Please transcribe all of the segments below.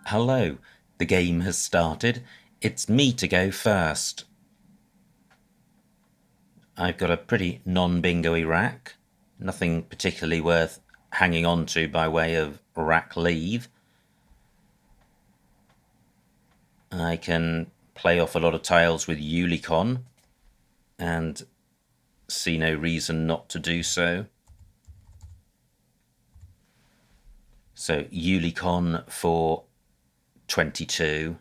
Hello, the game has started. It's me to go first. I've got a pretty non-bingo-y rack. Nothing particularly worth hanging on to by way of rack leave. I can play off a lot of tiles with Ulicon and see no reason not to do so. So Ulicon for 22.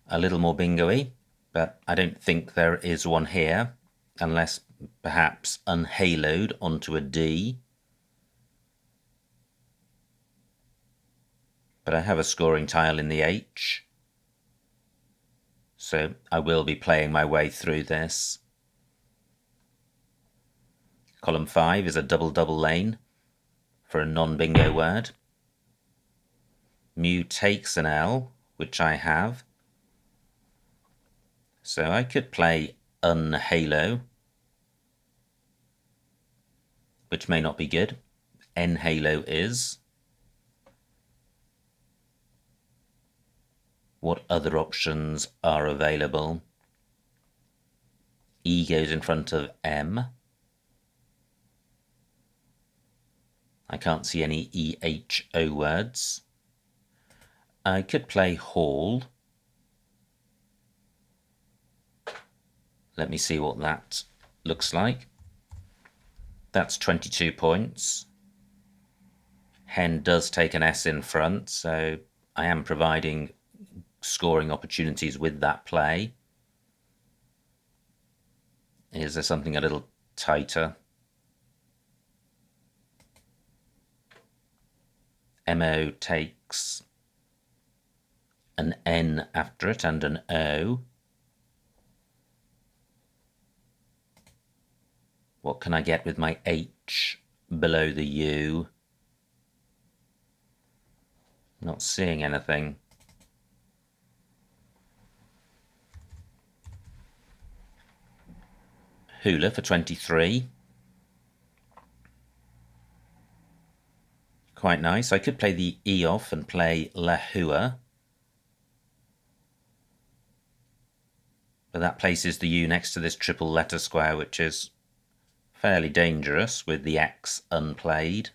A little more bingo-y, but I don't think there is one here, unless perhaps unhaloed onto a D. But I have a scoring tile in the H, so I will be playing my way through this. Column 5 is a double lane for a non-bingo word. Mu takes an L, which I have. So I could play unhalo, which may not be good. Nhalo is. What other options are available? E goes in front of M. I can't see any EHO words. I could play hall. Let me see what that looks like. That's 22 points. Hen does take an S in front, so I am providing scoring opportunities with that play. Is there something a little tighter? MO takes an N after it and an O. What can I get with my H below the U? Not seeing anything. Hula for 23. Quite nice. I could play the E off and play La Hua. But that places the U next to this triple letter square, which is fairly dangerous with the X unplayed.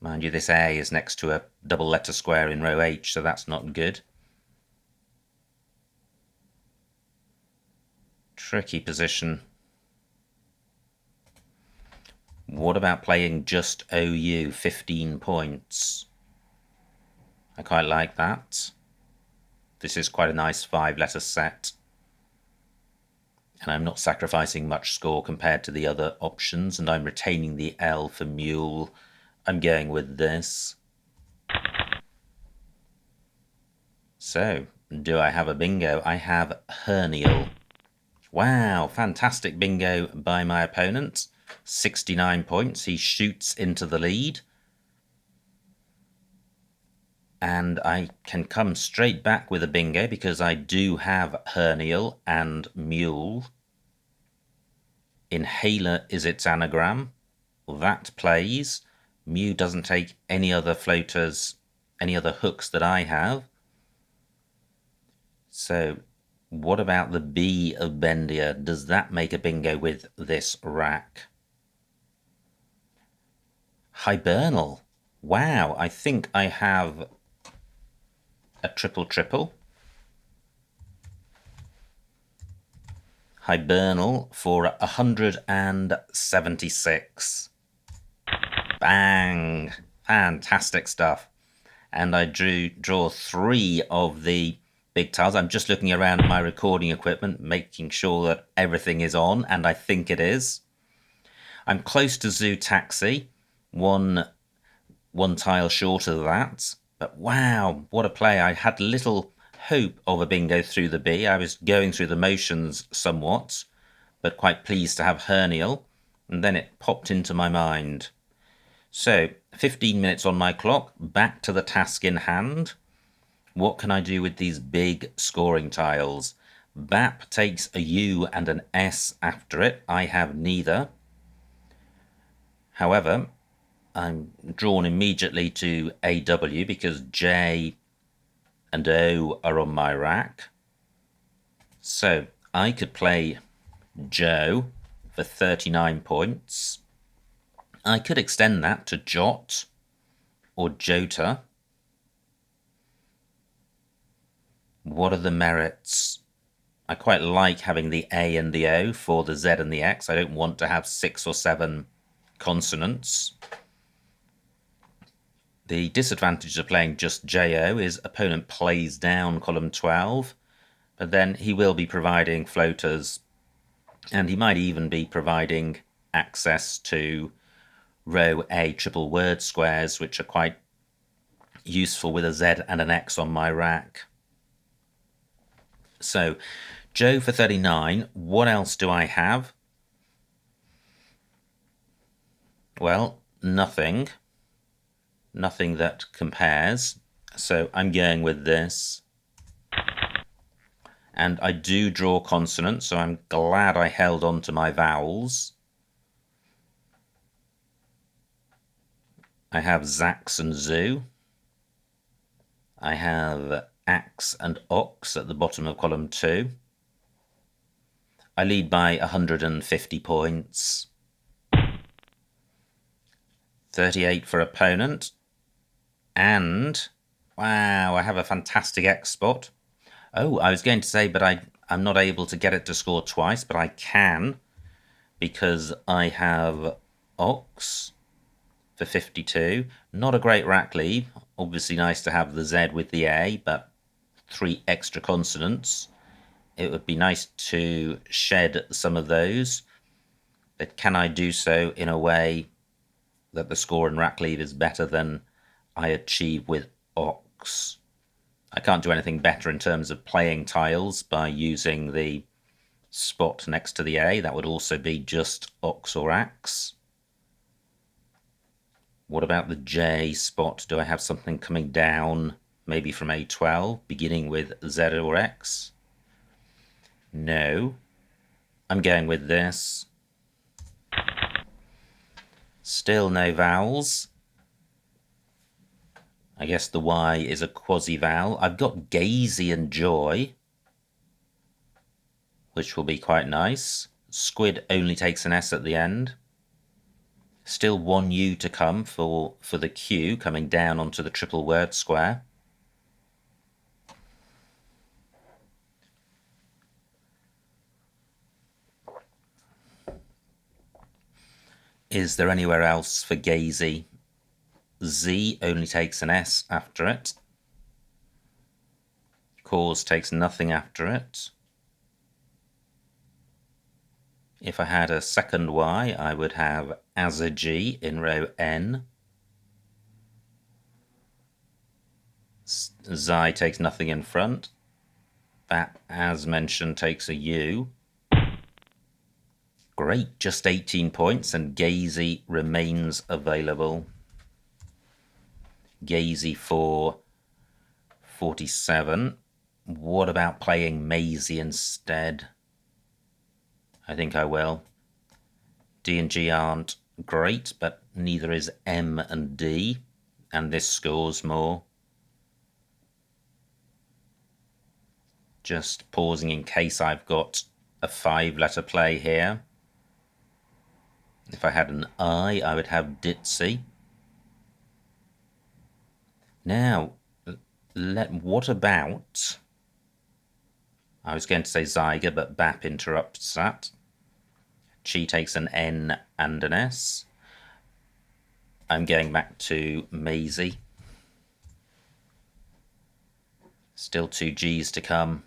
Mind you, this A is next to a double letter square in row H, so that's not good. Tricky position. What about playing just OU, 15 points? I quite like that. This is quite a nice 5-letter set. And I'm not sacrificing much score compared to the other options, and I'm retaining the L for mule. I'm going with this. So, do I have a bingo? I have hernial. Wow, fantastic bingo by my opponent. 69 points. He shoots into the lead. And I can come straight back with a bingo because I do have hernial and mule. Inhaler is its anagram. That plays. Mu doesn't take any other floaters, any other hooks that I have. So what about the B of Bendia? Does that make a bingo with this rack? Hibernal. Wow, I think I have a triple. Hibernal for 176. Bang! Fantastic stuff. And I draw 3 of the big tiles. I'm just looking around at my recording equipment, making sure that everything is on, and I think it is. I'm close to Zoo Taxi, one tile short of that. But wow, what a play. I had little hope of a bingo through the B. I was going through the motions somewhat, but quite pleased to have hernial. And then it popped into my mind. So, 15 minutes on my clock, back to the task in hand. What can I do with these big scoring tiles? BAP takes a U and an S after it. I have neither. However, I'm drawn immediately to AW because J and O are on my rack. So I could play Joe for 39 points. I could extend that to Jot or Jota. What are the merits? I quite like having the A and the O for the Z and the X. I don't want to have 6 or 7 consonants. The disadvantage of playing just JO is opponent plays down column 12, but then he will be providing floaters, and he might even be providing access to row A triple word squares, which are quite useful with a Z and an X on my rack. So, Joe for 39. What else do I have? Well, nothing. Nothing that compares. So I'm going with this. And I do draw consonants, so I'm glad I held on to my vowels. I have Zax and Zoo. I have Axe and Ox at the bottom of column 2. I lead by 150 points. 38 for opponent. And, wow, I have a fantastic X spot. Oh, I was going to say, but I'm not able to get it to score twice, but I can, because I have Ox for 52. Not a great rack lead. Obviously nice to have the Z with the A, but 3 extra consonants. It would be nice to shed some of those, but can I do so in a way that the score in rack lead is better than I achieve with Ox? I can't do anything better in terms of playing tiles by using the spot next to the A. That would also be just Ox or Axe. What about the J spot? Do I have something coming down, maybe from A12, beginning with Z or X? No. I'm going with this. Still no vowels. I guess the Y is a quasi-vowel. I've got Gazy and Joy, which will be quite nice. Squid only takes an S at the end. Still one U to come for the Q coming down onto the triple word square. Is there anywhere else for Gazy? Z only takes an S after it. Cause takes nothing after it. If I had a second Y, I would have as a G in row N. Xi takes nothing in front. That, as mentioned, takes a U. Great, just 18 points, and Gazy remains available. Gazy for 47. What about playing Maisie instead? I think I will. D and G aren't great, but neither is M and D, and this scores more. Just pausing in case I've got a 5-letter play here. If I had an I would have Ditzy. Now, what about... I was going to say Zyger, but BAP interrupts that. Chi takes an N and an S. I'm going back to Maisie. Still 2 Gs to come.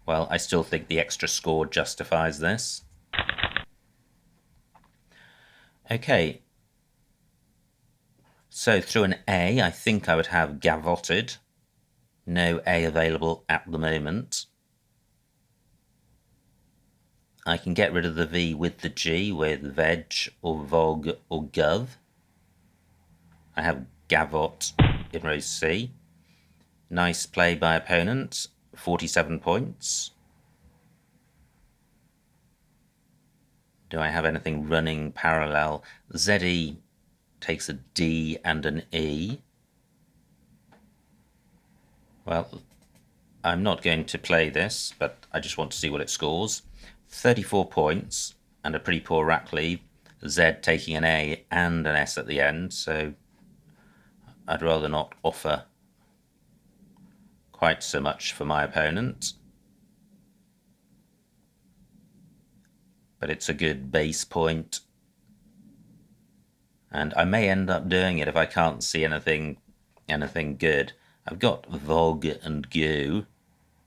Well, I still think the extra score justifies this. Okay. So through an A, I think I would have Gavotted. No A available at the moment. I can get rid of the V with the G with Veg or Vog or Gov. I have Gavot in row C. Nice play by opponent, 47 points. Do I have anything running parallel? ZE takes a D and an E. Well, I'm not going to play this, but I just want to see what it scores. 34 points and a pretty poor rack lead. Z taking an A and an S at the end, so I'd rather not offer quite so much for my opponent. But it's a good base point. And I may end up doing it if I can't see anything good. I've got Vog and Go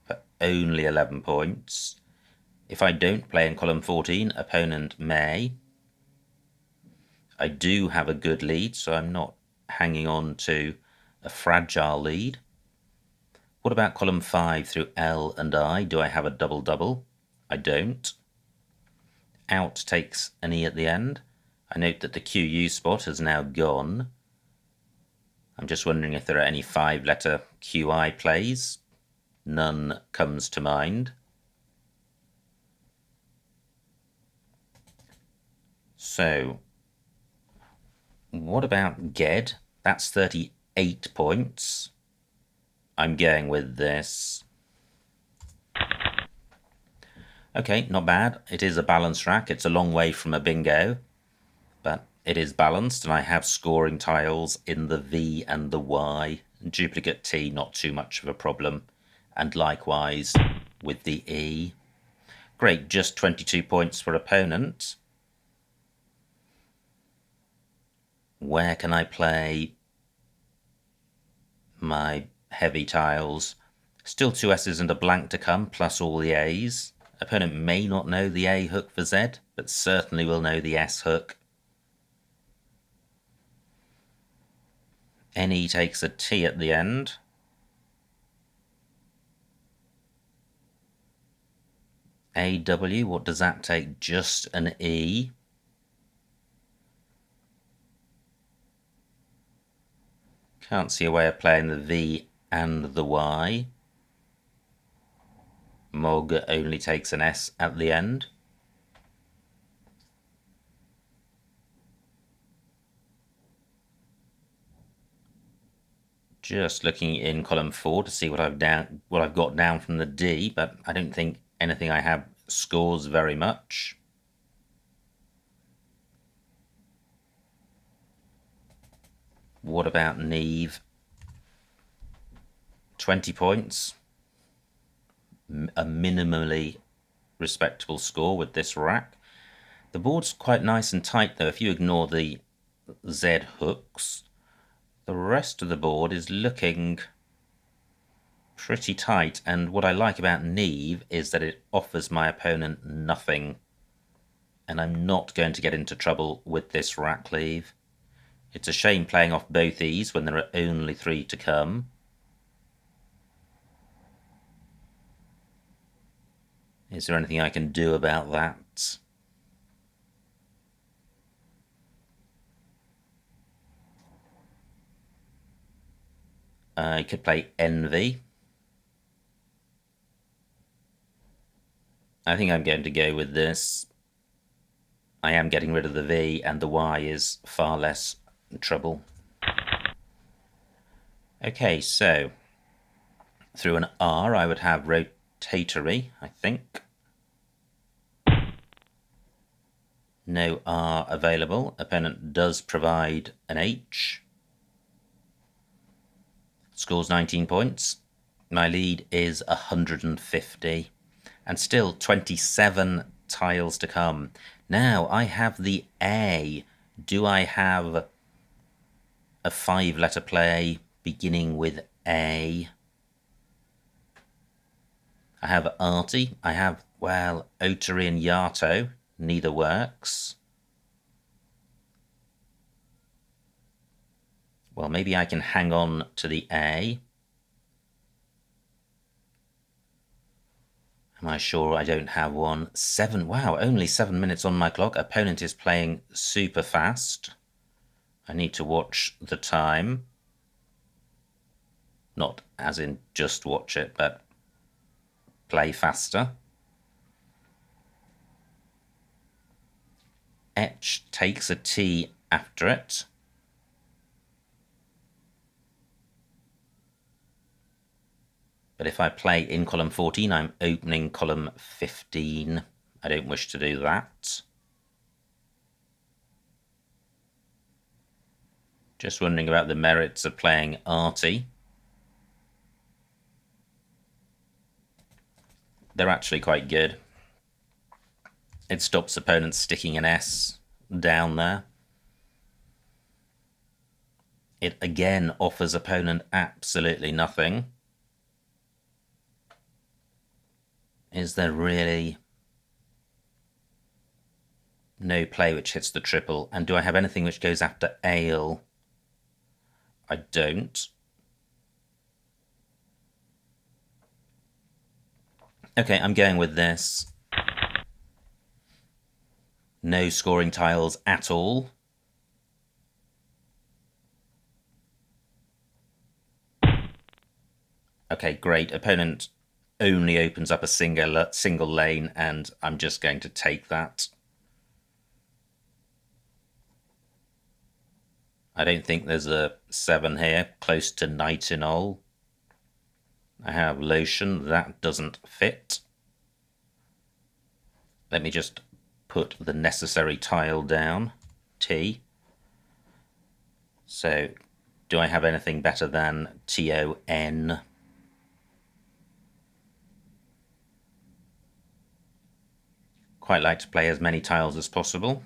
for only 11 points. If I don't play in column 14, opponent may. I do have a good lead, so I'm not hanging on to a fragile lead. What about column 5 through L and I? Do I have a double-double? I don't. Out takes an E at the end. I note that the QU spot has now gone. I'm just wondering if there are any 5-letter QI plays. None comes to mind. So, what about Ged? That's 38 points. I'm going with this. Okay, not bad. It is a balanced rack. It's a long way from a bingo, but it is balanced, and I have scoring tiles in the V and the Y. Duplicate T, not too much of a problem. And likewise with the E. Great, just 22 points for opponent. Where can I play my heavy tiles? Still 2 S's and a blank to come, plus all the A's. Opponent may not know the A hook for Z, but certainly will know the S hook. NE takes a T at the end. AW, what does that take? Just an E. Can't see a way of playing the V and the Y. Mog only takes an S at the end. Just looking in column 4 to see what I've got down from the D, but I don't think anything I have scores very much. What about Neve? 20 points. A minimally respectable score with this rack. The board's quite nice and tight though. If you ignore the Z hooks, the rest of the board is looking pretty tight, and what I like about Neve is that it offers my opponent nothing, and I'm not going to get into trouble with this rack leave. It's a shame playing off both E's when there are only 3 to come. Is there anything I can do about that? I could play Envy. I think I'm going to go with this. I am getting rid of the V, and the Y is far less trouble. Okay, so through an R I would have rotatory, I think. No R available. Opponent does provide an H. Scores 19 points. My lead is 150. And still 27 tiles to come. Now I have the A. Do I have a 5-letter play beginning with A? I have Arty. I have, well, Otary and Yato. Neither works. Well, maybe I can hang on to the A. Am I sure I don't have one? 7. Wow, only 7 minutes on my clock. Opponent is playing super fast. I need to watch the time. Not as in just watch it, but play faster. Etch takes a T after it. But if I play in column 14, I'm opening column 15. I don't wish to do that. Just wondering about the merits of playing arty. They're actually quite good. It stops opponents sticking an S down there. It again offers opponent absolutely nothing. Is there really no play which hits the triple? And do I have anything which goes after ale? I don't. Okay, I'm going with this. No scoring tiles at all. Okay, great. Opponent only opens up a single lane, and I'm just going to take that. I don't think there's a 7 here, close to nitinol. I have lotion, that doesn't fit. Let me just put the necessary tile down, T. So, do I have anything better than TON? Quite like to play as many tiles as possible.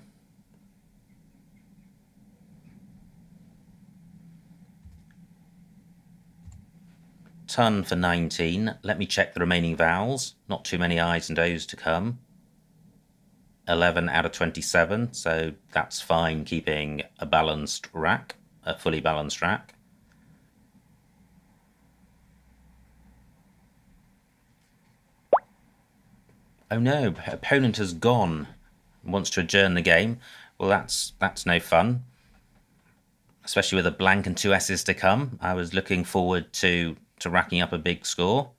Ton for 19. Let me check the remaining vowels. Not too many I's and O's to come. 11 out of 27, so that's fine, keeping a balanced rack, a fully balanced rack. Oh no, opponent has gone. Wants to adjourn the game. Well, that's no fun. Especially with a blank and 2 S's to come. I was looking forward to racking up a big score.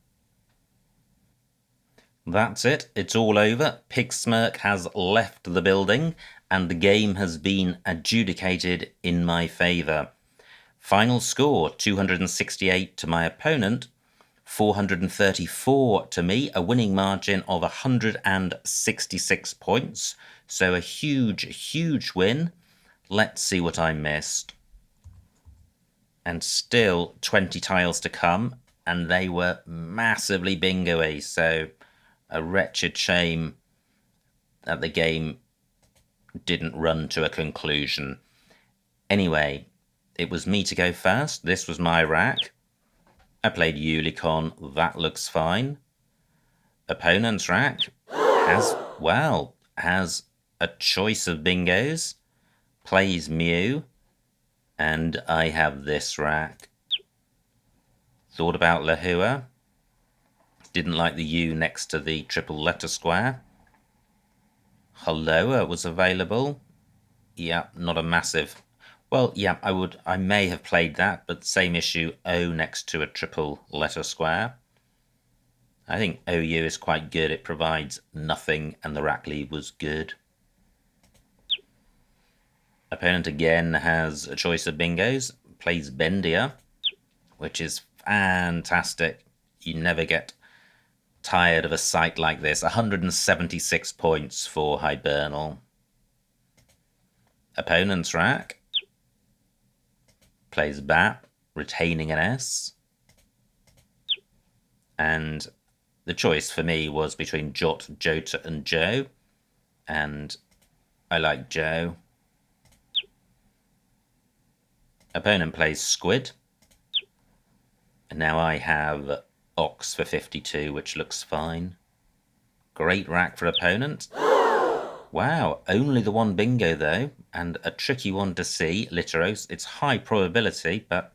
That's it. It's all over. Pigsmirk has left the building, and the game has been adjudicated in my favour. Final score, 268 to my opponent, 434 to me, a winning margin of 166 points. So a huge win. Let's see what I missed. And still 20 tiles to come, and they were massively bingo-y, so a wretched shame that the game didn't run to a conclusion. Anyway, it was me to go first. This was my rack. I played Ulicon. That looks fine. Opponent's rack has a choice of bingos. Plays Mew. And I have this rack. Thought about Lahua. Didn't like the U next to the triple letter square. Haloa was available. Yeah, not a massive. Well, yeah, I may have played that, but same issue, O next to a triple letter square. I think OU is quite good. It provides nothing, and the rack lead was good. Opponent again has a choice of bingos. Plays Bendia, which is fantastic. You never get tired of a sight like this. 176 points for Hibernal. Opponent's rack plays Bat, retaining an S. And the choice for me was between Jot, Jota, and Joe. And I like Joe. Opponent plays Squid. And now I have Ox for 52, which looks fine. Great rack for opponent. Wow, only the one bingo though, and a tricky one to see, Literos. It's high probability, but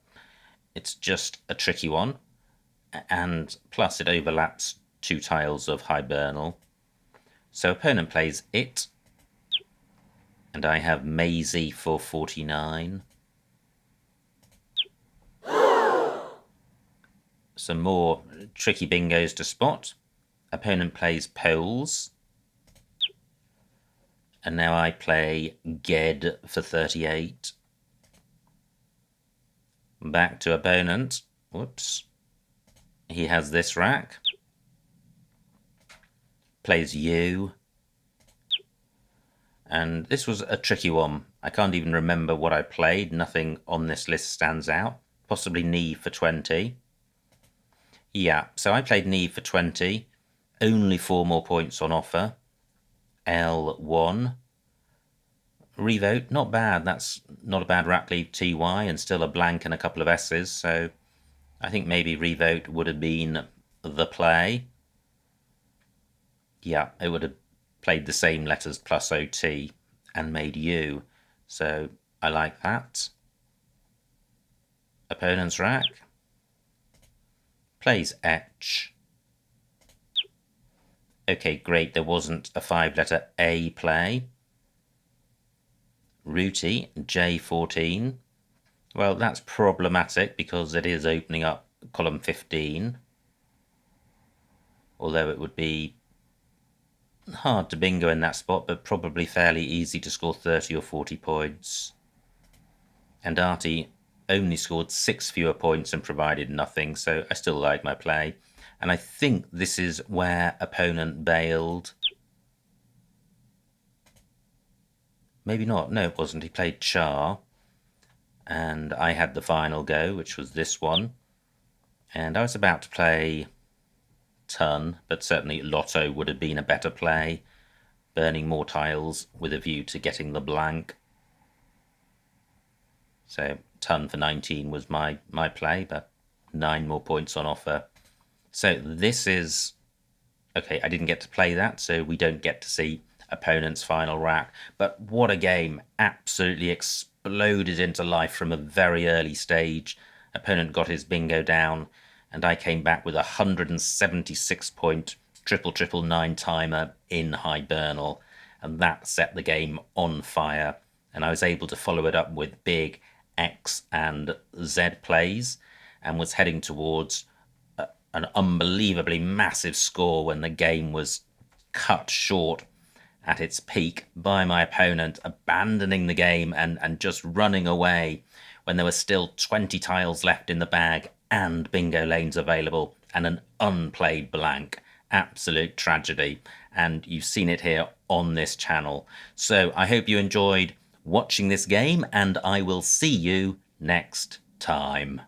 it's just a tricky one. And plus it overlaps 2 tiles of Hibernal. So opponent plays it. And I have Maisie for 49. Some more tricky bingos to spot. Opponent plays Poles. And now I play Ged for 38. Back to opponent. Whoops. he has this rack, plays you, and this was a tricky one. I can't even remember what I played. Nothing on this list stands out. Possibly knee for 20. Yeah, so I played knee for 20. Only 4 more points on offer. L1. Revote, not bad. That's not a bad rack leave TY, and still a blank and a couple of S's. So I think maybe revote would have been the play. Yeah, it would have played the same letters plus OT and made U. So I like that. Opponent's rack. Plays H. Okay, great. There wasn't a 5-letter A play. Rooty, J14. Well, that's problematic because it is opening up column 15. Although it would be hard to bingo in that spot, but probably fairly easy to score 30 or 40 points. And Artie only scored 6 fewer points and provided nothing, so I still like my play. And I think this is where opponent bailed. Maybe not. No, it wasn't. He played Char. And I had the final go, which was this one. And I was about to play Ton, but certainly Lotto would have been a better play. Burning more tiles with a view to getting the blank. So Ton for 19 was my play, but 9 more points on offer. So this is... Okay, I didn't get to play that, so we don't get to see opponent's final rack. But what a game. Absolutely exploded into life from a very early stage. Opponent got his bingo down, and I came back with a 176-point triple triple 9 timer in hibernal, and that set the game on fire. And I was able to follow it up with big X and Z plays, and was heading towards an unbelievably massive score when the game was cut short at its peak by my opponent abandoning the game and just running away when there were still 20 tiles left in the bag and bingo lanes available and an unplayed blank. Absolute tragedy. And you've seen it here on this channel. So I hope you enjoyed watching this game, and I will see you next time.